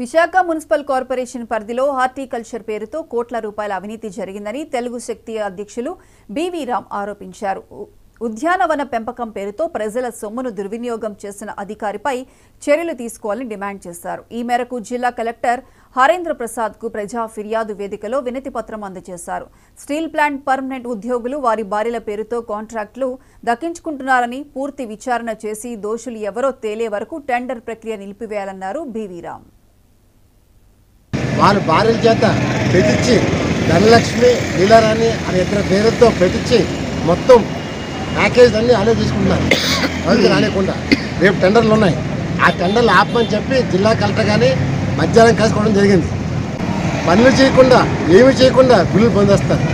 Visakha municipal corporation పరిధిలో horticulture పేరుతో కోట్ల రూపాయల అవినీతి జరిగిందని తెలుగు శక్తి అధ్యక్షులు బివి రామ్ ఆరోపించారు. ఉద్యానవన పెంపకం పేరుతో ప్రజల సొమ్మును దుర్వినియోగం చేసిన అధికారిపై చర్యలు తీసుకోవాలని డిమాండ్ చేశారు. ఈ మేరకు జిల్లా కలెక్టర్ హరేంద్ర ప్రసాద్ కు ప్రజా ఫిర్యాదు వేదికలో వినతి పత్రం అందజేశారు. స్టీల్ ప్లాంట్ పర్మనెంట్ ఉద్యోగులు వారి భార్యల పేరుతో కాంట్రాక్టులు దక్కించుకుంటున్నారని పూర్తి విచారణ చేసి దోషులు ఎవరో తేలే వరకు టెండర్ ప్రక్రియ నిలిపివేయాలన్నారు బివి రామ్. వాళ్ళ భార్యల చేత పెట్టించి ధనలక్ష్మి నీలారాణి అనే ఇద్దరు పేరుతో పెట్టించి మొత్తం ప్యాకేజ్ అన్నీ అలా తీసుకుంటున్నారు. వాళ్ళకి రానికుండా రేపు టెండర్లు ఉన్నాయి. ఆ టెండర్లు ఆపమని చెప్పి జిల్లా కలెక్టర్ కానీ మధ్యాహ్నం కలుసుకోవడం జరిగింది. పనులు చేయకుండా ఏమి చేయకుండా బిల్లులు పొందేస్తారు.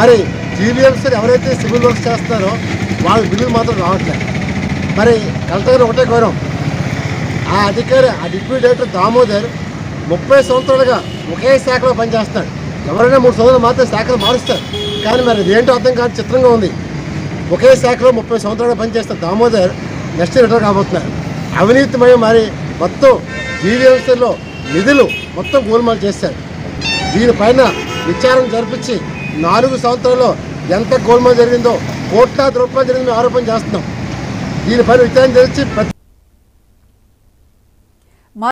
మరి జీవీఎంసీ ఎవరైతే సివిల్ వర్క్స్ చేస్తారో వాళ్ళ బిల్లులు మాత్రం రావట్లేదు. మరి కలెక్టర్ గారు ఒకటే గౌరవం, ఆ అధికారి ఆ డిప్యూటీ డైరెక్టర్ దామోదర్ 30 సంవత్సరాలుగా ఒకే శాఖలో పనిచేస్తాడు. ఎవరైనా 3 సంవత్సరాలు మాత్రం శాఖలు మారుస్తారు. కానీ మరి అదేంటో అర్థం కాదు, చిత్రంగా ఉంది. ఒకే శాఖలో 30 సంవత్సరాలుగా పనిచేస్తారు దామోదర్ నెక్స్ట్ రిటైర్ కాబోతున్నారు. అవినీతిమయం మరి మొత్తం జీవీఎంసీలో నిధులు మొత్తం గోల్మాల్ చేశారు. దీనిపైన విచారణ జరిపించి 4 సంవత్సరాల్లో ఎంత గోల్మాల్ జరిగిందో, కోట్లాది రూపాయలు జరిగిందో ఆరోపణ చేస్తున్నాం. దీనిపైన విచారణ జరిపించి